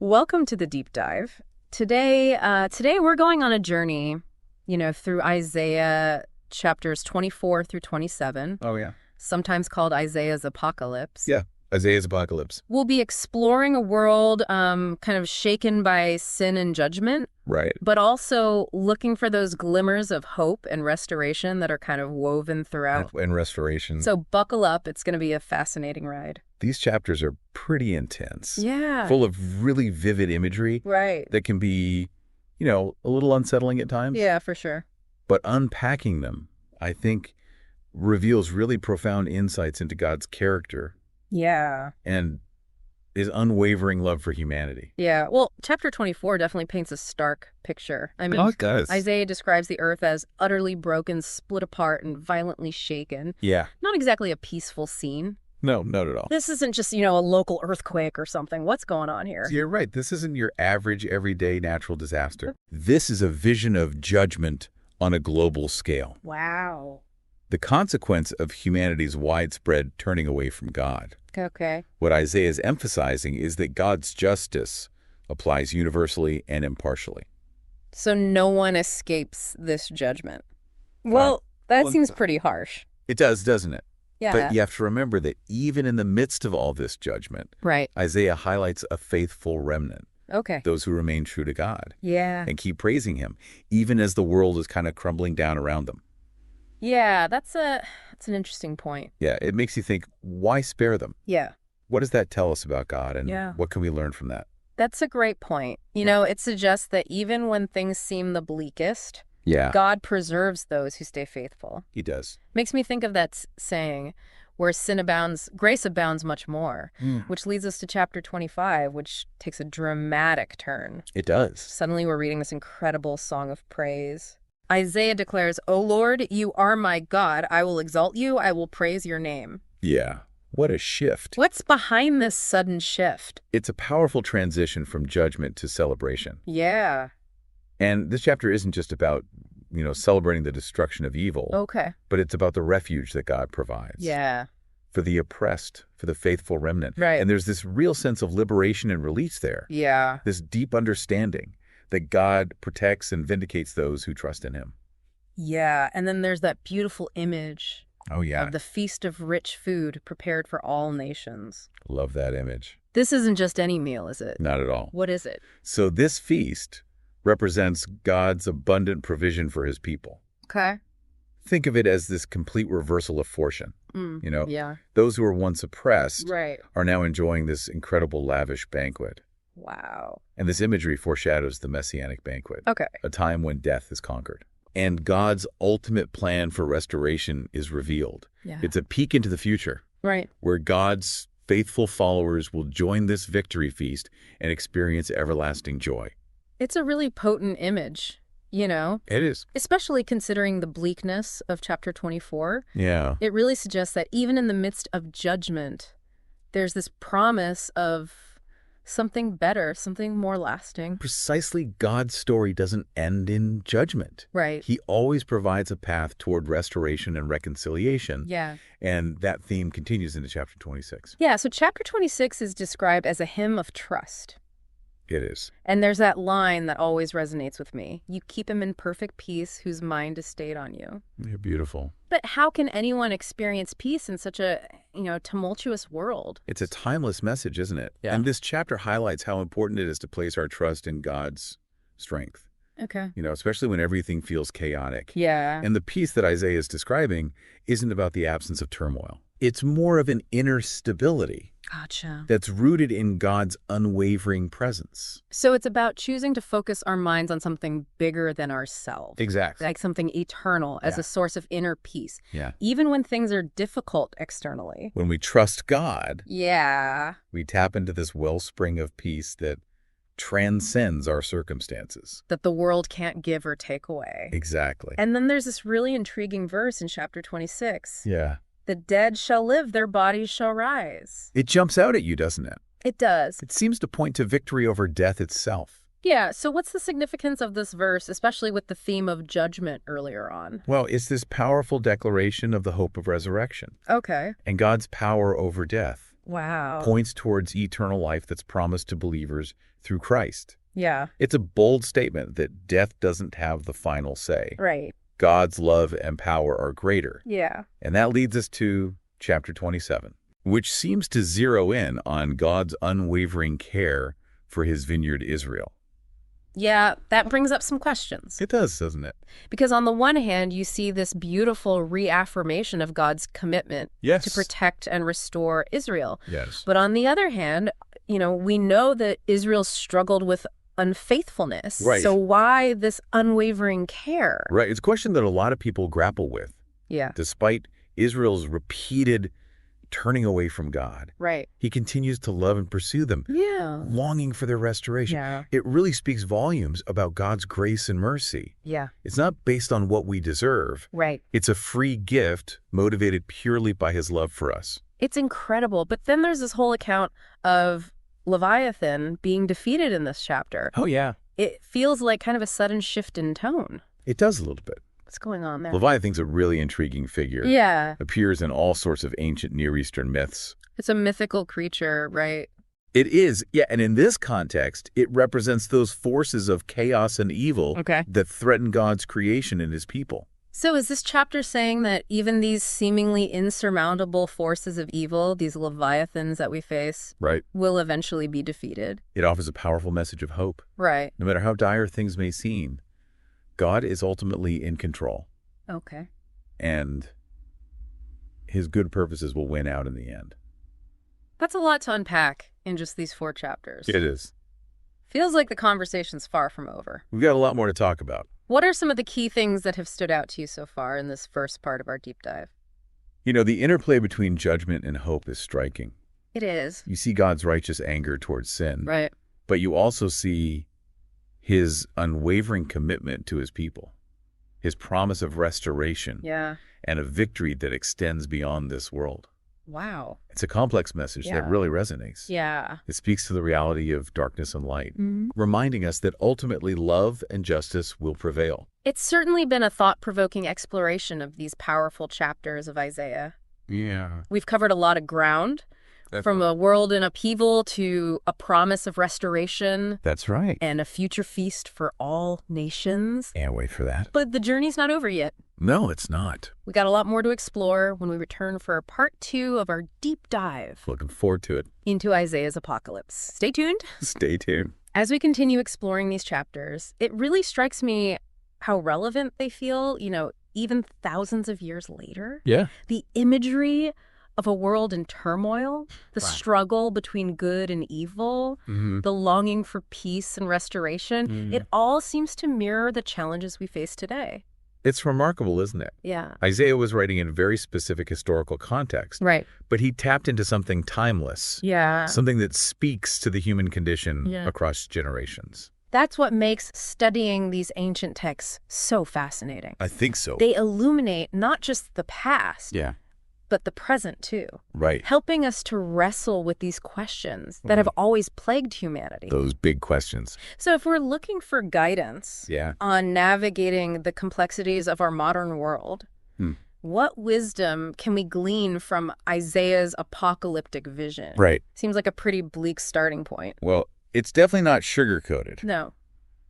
Welcome to the deep dive. Today we're going on a journey, through Isaiah chapters 24 through 27, Oh, yeah. sometimes called Isaiah's Apocalypse. Yeah. Isaiah's Apocalypse. We'll be exploring a world kind of shaken by sin and judgment, Right. but also looking for those glimmers of hope and restoration that are kind of woven throughout. And restoration. So buckle up. It's going to be a fascinating ride. These chapters are pretty intense. Yeah. Full of really vivid imagery Right. that can be, a little unsettling at times. Yeah, for sure. But unpacking them, I think, reveals really profound insights into God's character Yeah. and his unwavering love for humanity. Yeah, well, chapter 24 definitely paints a stark picture. I mean, it does. Isaiah describes the earth as utterly broken, split apart, and violently shaken. Yeah. Not exactly a peaceful scene. No, not at all. This isn't just, a local earthquake or something. What's going on here? You're right. This isn't your average, everyday natural disaster. This is a vision of judgment on a global scale. Wow. The consequence of humanity's widespread turning away from God. Okay. What Isaiah is emphasizing is that God's justice applies universally and impartially. So no one escapes this judgment. Well, that seems pretty harsh. It does, doesn't it? Yeah. But you have to remember that even in the midst of all this judgment, Right. Isaiah highlights a faithful remnant, Okay. those who remain true to God Yeah. and keep praising him, even as the world is kind of crumbling down around them. Yeah, that's an interesting point. Yeah, it makes you think, why spare them? Yeah. What does that tell us about God, and Yeah. what can we learn from that? That's a great point. It suggests that even when things seem the bleakest, Yeah, God preserves those who stay faithful. he does. Makes me think of that saying, where sin abounds, grace abounds much more, which leads us to chapter 25, which takes a dramatic turn. It does. Suddenly we're reading this incredible song of praise. Isaiah declares, "O Lord, you are my God. I will exalt you. I will praise your name." Yeah, what a shift. What's behind this sudden shift? It's a powerful transition from judgment to celebration. Yeah. And this chapter isn't just about, celebrating the destruction of evil, Okay. but it's about the refuge that God provides. Yeah. For the oppressed, for the faithful remnant. Right. And there's this real sense of liberation and release there. Yeah. This deep understanding that God protects and vindicates those who trust in him. Yeah. And then there's that beautiful image Oh, yeah. of the feast of rich food prepared for all nations. Love that image. This isn't just any meal, is it? Not at all. What is it? So this feast represents God's abundant provision for his people. Okay. Think of it as this complete reversal of fortune. Yeah. Those who were once oppressed Right. are now enjoying this incredible lavish banquet. Wow. And this imagery foreshadows the Messianic banquet, Okay. a time when death is conquered. And God's ultimate plan for restoration is revealed. Yeah. It's a peek into the future, Right. where God's faithful followers will join this victory feast and experience everlasting joy. It's a really potent image, It is. especially considering the bleakness of chapter 24. Yeah. It really suggests that even in the midst of judgment, there's this promise of something better, something more lasting. Precisely, God's story doesn't end in judgment. Right. He always provides a path toward restoration and reconciliation. Yeah. And that theme continues into chapter 26. Yeah, so chapter 26 is described as a hymn of trust. It is. And there's that line that always resonates with me. You keep him in perfect peace whose mind is stayed on you. You're beautiful. But how can anyone experience peace in such a, tumultuous world? It's a timeless message, isn't it? Yeah. And this chapter highlights how important it is to place our trust in God's strength, Okay. especially when everything feels chaotic. Yeah. And the peace that Isaiah is describing isn't about the absence of turmoil. It's more of an inner stability Gotcha. that's rooted in God's unwavering presence. So it's about choosing to focus our minds on something bigger than ourselves. Exactly. Like something eternal as Yeah. a source of inner peace. Yeah. Even when things are difficult externally. When we trust God, Yeah. we tap into this wellspring of peace that transcends our circumstances. That the world can't give or take away. Exactly. And then there's this really intriguing verse in chapter 26. Yeah. The dead shall live, their bodies shall rise. It jumps out at you, doesn't it? It does. It seems to point to victory over death itself. Yeah, so what's the significance of this verse, especially with the theme of judgment earlier on? Well, it's this powerful declaration of the hope of resurrection Okay. and God's power over death. Wow. points towards eternal life that's promised to believers through Christ. Yeah. It's a bold statement that death doesn't have the final say. Right. God's love and power are greater. Yeah. And that leads us to chapter 27, which seems to zero in on God's unwavering care for his vineyard Israel. Yeah, that brings up some questions. It does, doesn't it? Because on the one hand, you see this beautiful reaffirmation of God's commitment Yes. to protect and restore Israel. Yes. But on the other hand, we know that Israel struggled with unfaithfulness. Right. So why this unwavering care? Right. It's a question that a lot of people grapple with. Yeah. Despite Israel's repeated turning away from God, Right. he continues to love and pursue them, Yeah. longing for their restoration. Yeah. It really speaks volumes about God's grace and mercy. Yeah. It's not based on what we deserve. Right. It's a free gift motivated purely by his love for us. It's incredible. But then there's this whole account of Leviathan being defeated in this chapter. Oh, yeah. It feels like kind of a sudden shift in tone. It does a little bit. What's going on there? Leviathan's a really intriguing figure. Yeah. Appears in all sorts of ancient Near Eastern myths. It's a mythical creature, right? It is, yeah, and in this context, it represents those forces of chaos and evil Okay. that threaten God's creation and his people. So is this chapter saying that even these seemingly insurmountable forces of evil, these leviathans that we face, Right. will eventually be defeated? It offers a powerful message of hope. Right. No matter how dire things may seem, God is ultimately in control, Okay. and his good purposes will win out in the end. That's a lot to unpack in just these 4 chapters. It is. Feels like the conversation's far from over. We've got a lot more to talk about. What are some of the key things that have stood out to you so far in this first part of our deep dive? The interplay between judgment and hope is striking. It is. You see God's righteous anger towards sin, Right. but you also see his unwavering commitment to his people, his promise of restoration, Yeah. and a victory that extends beyond this world. Wow. It's a complex message Yeah. that really resonates. Yeah. It speaks to the reality of darkness and light, Mm-hmm. reminding us that ultimately love and justice will prevail. It's certainly been a thought-provoking exploration of these powerful chapters of Isaiah. Yeah. We've covered a lot of ground, from a world in upheaval to a promise of restoration That's right. and a future feast for all nations. Can't wait for that. But the journey's not over yet. No, it's not. We got a lot more to explore when we return for part 2 of our deep dive Looking forward to it. into Isaiah's apocalypse. Stay tuned. Stay tuned. As we continue exploring these chapters, it really strikes me how relevant they feel, even thousands of years later. Yeah. The imagery of a world in turmoil, the Right. struggle between good and evil, Mm-hmm. the longing for peace and restoration, it all seems to mirror the challenges we face today. It's remarkable, isn't it? Yeah. Isaiah was writing in a very specific historical context, Right. but he tapped into something timeless, Yeah. something that speaks to the human condition Yeah. across generations. That's what makes studying these ancient texts so fascinating. I think so. They illuminate not just the past, Yeah. but the present too, Right. helping us to wrestle with these questions that have always plagued humanity. Those big questions. So if we're looking for guidance Yeah. on navigating the complexities of our modern world, what wisdom can we glean from Isaiah's apocalyptic vision? Right. Seems like a pretty bleak starting point. Well, it's definitely not sugar-coated, No.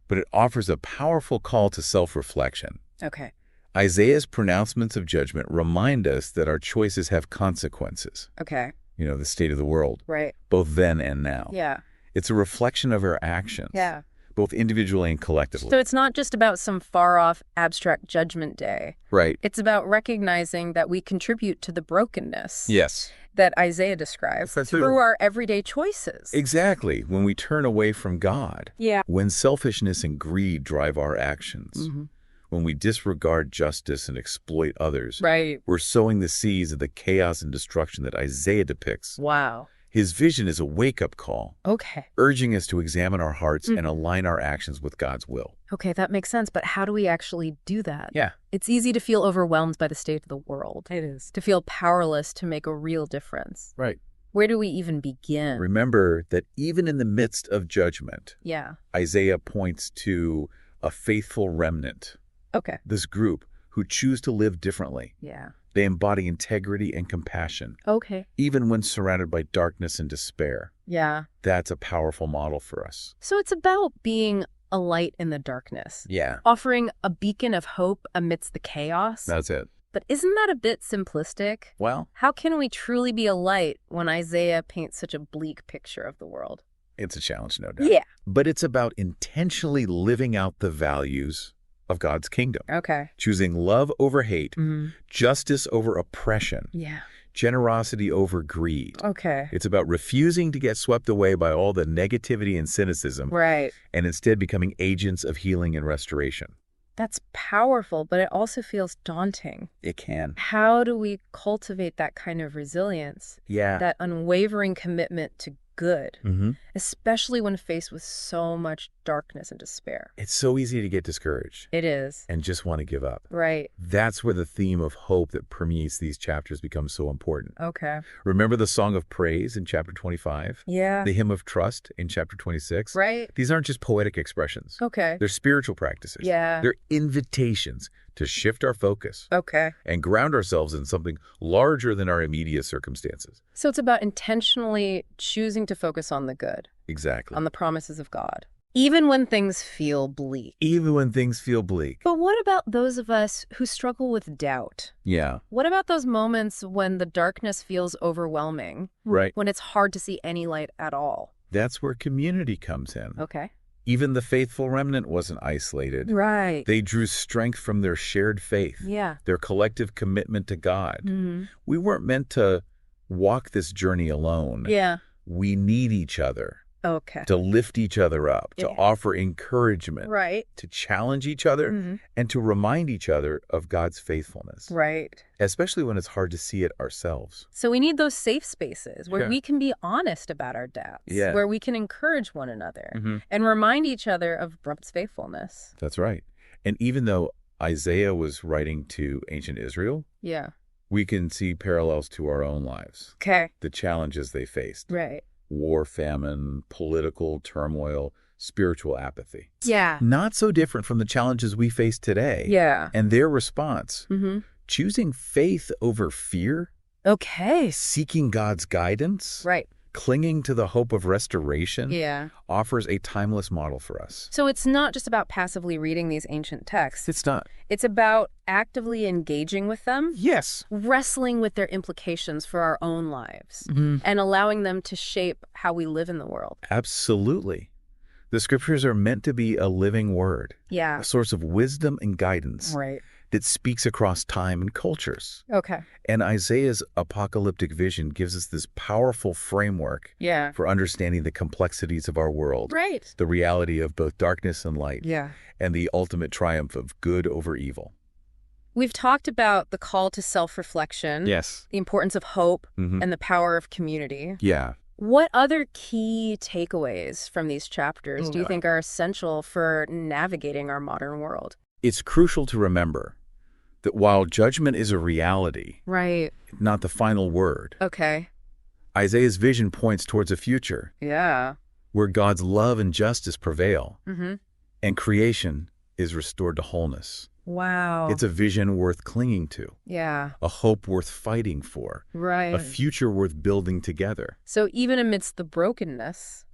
but it offers a powerful call to self-reflection. Okay. Isaiah's pronouncements of judgment remind us that our choices have consequences. Okay. The state of the world, Right. both then and now. Yeah. It's a reflection of our actions, Yeah. both individually and collectively. So it's not just about some far-off abstract judgment day. Right. It's about recognizing that we contribute to the brokenness Yes. that Isaiah describes That's through our everyday choices. Exactly. When we turn away from God, Yeah. when selfishness and greed drive our actions, Mm-hmm. when we disregard justice and exploit others, Right. we're sowing the seeds of the chaos and destruction that Isaiah depicts. Wow. His vision is a wake-up call, Okay. urging us to examine our hearts and align our actions with God's will. Okay, that makes sense. But how do we actually do that? Yeah. It's easy to feel overwhelmed by the state of the world. It is. To feel powerless to make a real difference. Right. Where do we even begin? Remember that even in the midst of judgment, Yeah. Isaiah points to a faithful remnant, Okay. this group who choose to live differently, Yeah. They embody integrity and compassion, Okay. even when surrounded by darkness and despair. Yeah. That's a powerful model for us. So it's about being a light in the darkness, Yeah, offering a beacon of hope amidst the chaos. that's it. But isn't that a bit simplistic? Well, How can we truly be a light when Isaiah paints such a bleak picture of the world? it's a challenge, no doubt. Yeah. But it's about intentionally living out the values of God's kingdom, Okay. choosing love over hate, Mm-hmm. justice over oppression, Yeah. generosity over greed. Okay. It's about refusing to get swept away by all the negativity and cynicism Right. and instead becoming agents of healing and restoration. That's powerful, but it also feels daunting. It can. How do we cultivate that kind of resilience, Yeah. that unwavering commitment to good, especially when faced with so much darkness and despair? It's so easy to get discouraged It is. and just want to give up. Right. That's where the theme of hope that permeates these chapters becomes so important. Okay. Remember the song of praise in chapter 25? Yeah. The hymn of trust in chapter 26? Right. These aren't just poetic expressions. Okay. They're spiritual practices. Yeah. They're invitations to shift our focus Okay. and ground ourselves in something larger than our immediate circumstances. So it's about intentionally choosing to focus on the good, Exactly. on the promises of God, even when things feel bleak. Even when things feel bleak. But what about those of us who struggle with doubt? Yeah. What about those moments when the darkness feels overwhelming, Right. when it's hard to see any light at all? That's where community comes in. Okay. Even the faithful remnant wasn't isolated. Right. They drew strength from their shared faith, Yeah. their collective commitment to God. Mm-hmm. We weren't meant to walk this journey alone. Yeah. We need each other Okay. to lift each other up, to Yeah. offer encouragement, Right. to challenge each other, Mm-hmm. and to remind each other of God's faithfulness, Right. especially when it's hard to see it ourselves. So we need those safe spaces where Yeah. we can be honest about our doubts, Yeah. where we can encourage one another Mm-hmm. and remind each other of God's faithfulness. That's right. And even though Isaiah was writing to ancient Israel, Yeah. we can see parallels to our own lives, Okay. the challenges they faced. Right. War, famine, political turmoil, spiritual apathy. Yeah. Not so different from the challenges we face today. Yeah. And their response, Mm-hmm. choosing faith over fear, Okay. seeking God's guidance, Right. clinging to the hope of restoration, Yeah. offers a timeless model for us. So it's not just about passively reading these ancient texts. It's not. It's about actively engaging with them, Yes. wrestling with their implications for our own lives, Mm-hmm. and allowing them to shape how we live in the world. Absolutely. The scriptures are meant to be a living word, Yeah. a source of wisdom and guidance Right. that speaks across time and cultures. Okay. And Isaiah's apocalyptic vision gives us this powerful framework Yeah. for understanding the complexities of our world, Right. the reality of both darkness and light, Yeah. and the ultimate triumph of good over evil. We've talked about the call to self-reflection, Yes. the importance of hope, Mm-hmm. and the power of community. Yeah. What other key takeaways from these chapters do you Okay. think are essential for navigating our modern world? It's crucial to remember that while judgment is a reality, Right. not the final word, Okay. Isaiah's vision points towards a future Yeah. where God's love and justice prevail Mm-hmm. and creation is restored to wholeness. Wow. It's a vision worth clinging to, Yeah. a hope worth fighting for, Right. a future worth building together. So even amidst the brokenness,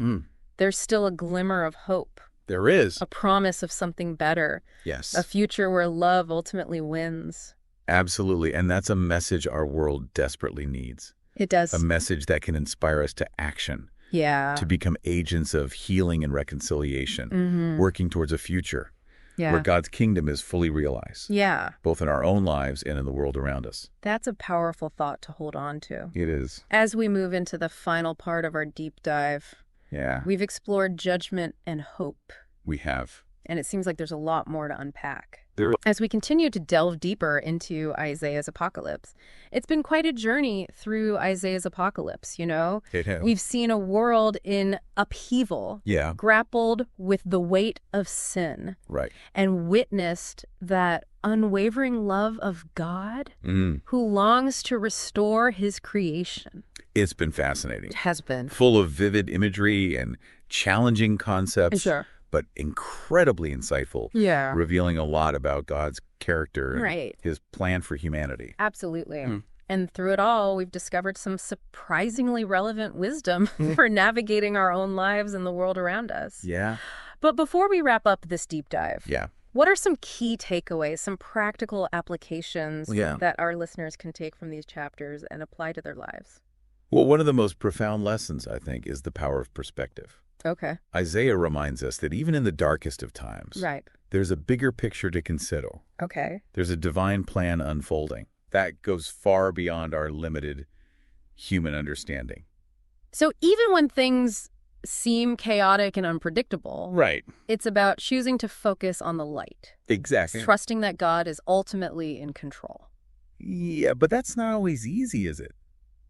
there's still a glimmer of hope, There is. a promise of something better, Yes, a future where love ultimately wins. absolutely. And that's a message our world desperately needs, It does. a message that can inspire us to action, Yeah. to become agents of healing and reconciliation, Mm-hmm. working towards a future Yeah. where God's kingdom is fully realized, Yeah. both in our own lives and in the world around us. That's a powerful thought to hold on to. It is. As we move into the final part of our deep dive, Yeah, we've explored judgment and hope, we have. and it seems like there's a lot more to unpack. There- As we continue to delve deeper into Isaiah's apocalypse, it's been quite a journey through Isaiah's apocalypse, you know? It has. We've seen a world in upheaval, Yeah, grappled with the weight of sin, right. and witnessed that unwavering love of God who longs to restore his creation. It's been fascinating. It has been. Full of vivid imagery and challenging concepts, Sure. but incredibly insightful, Yeah. revealing a lot about God's character and Right. his plan for humanity. Absolutely. Mm. And through it all, we've discovered some surprisingly relevant wisdom for navigating our own lives and the world around us. Yeah. But before we wrap up this deep dive, Yeah. what are some key takeaways, some practical applications Yeah. that our listeners can take from these chapters and apply to their lives? Well, one of the most profound lessons, I think, is the power of perspective. Okay. Isaiah reminds us that even in the darkest of times, Right. there's a bigger picture to consider. Okay. There's a divine plan unfolding that goes far beyond our limited human understanding. So even when things seem chaotic and unpredictable, Right. it's about choosing to focus on the light, Exactly. trusting that God is ultimately in control. Yeah, but that's not always easy, is it?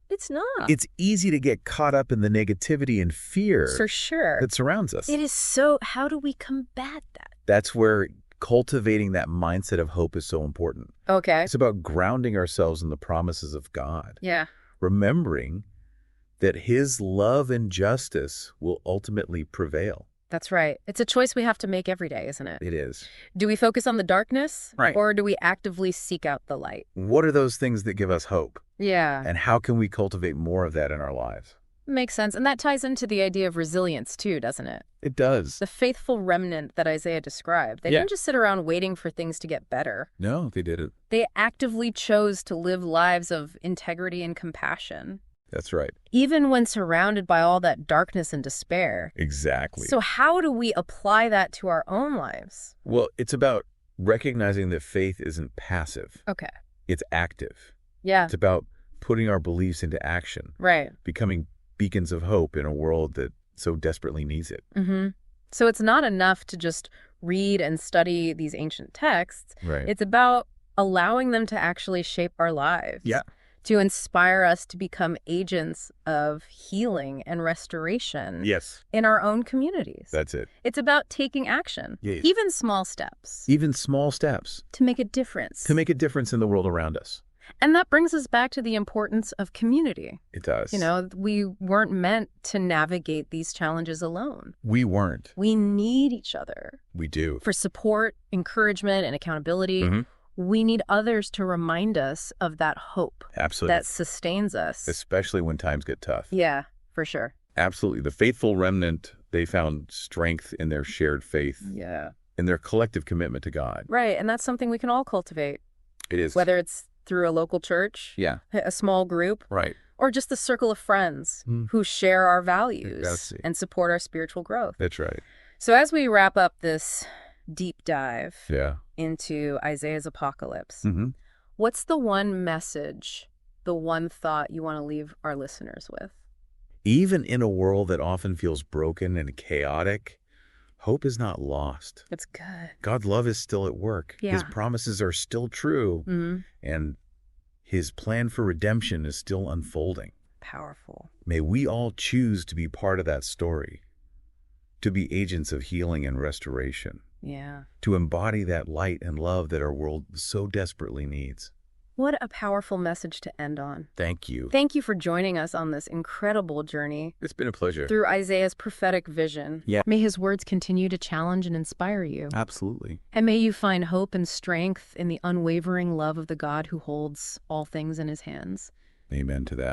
It's not. It's easy to get caught up in the negativity and fear For sure. that surrounds us. It is so, how do we combat that? That's where cultivating that mindset of hope is so important. Okay. It's about grounding ourselves in the promises of God, Yeah. remembering that his love and justice will ultimately prevail. That's right. It's a choice we have to make every day, isn't it? It is. Do we focus on the darkness? Right. Or do we actively seek out the light? What are those things that give us hope? Yeah. And how can we cultivate more of that in our lives? Makes sense. And that ties into the idea of resilience too, doesn't it? It does. The faithful remnant that Isaiah described. They Yeah. didn't just sit around waiting for things to get better. No, they didn't. They actively chose to live lives of integrity and compassion, That's right. even when surrounded by all that darkness and despair. Exactly. So how do we apply that to our own lives? Well, it's about recognizing that faith isn't passive. Okay. It's active. Yeah. It's about putting our beliefs into action, Right. becoming beacons of hope in a world that so desperately needs it. Mm-hmm. So it's not enough to just read and study these ancient texts. Right. It's about allowing them to actually shape our lives. Yeah. To inspire us to become agents of healing and restoration Yes. in our own communities. That's it. It's about taking action, Yes. even small steps, Even small steps to make a difference. to make a difference in the world around us. And that brings us back to the importance of community. It does. You know, we weren't meant to navigate these challenges alone. We weren't. We need each other We do. for support, encouragement, and accountability. Mhm. We need others to remind us of that hope Absolutely. that sustains us. Especially when times get tough. Yeah, for sure. Absolutely. The faithful remnant, they found strength in their shared faith, Yeah. in their collective commitment to God. Right, and that's something we can all cultivate, It is. whether it's through a local church, Yeah. a small group, Right. or just a circle of friends who share our values That's it. and support our spiritual growth. That's right. So as we wrap up this deep dive Yeah. into Isaiah's apocalypse, Mm-hmm. what's the one message, the one thought you want to leave our listeners with? Even in a world that often feels broken and chaotic, hope is not lost. That's good. God's love is still at work. Yeah. His promises are still true. Mm-hmm. And his plan for redemption is still unfolding. Powerful. May we all choose to be part of that story, to be agents of healing and restoration, Yeah. to embody that light and love that our world so desperately needs. What a powerful message to end on. Thank you. Thank you for joining us on this incredible journey It's been a pleasure. through Isaiah's prophetic vision. Yeah. May his words continue to challenge and inspire you. Absolutely. And may you find hope and strength in the unwavering love of the God who holds all things in his hands. Amen to that.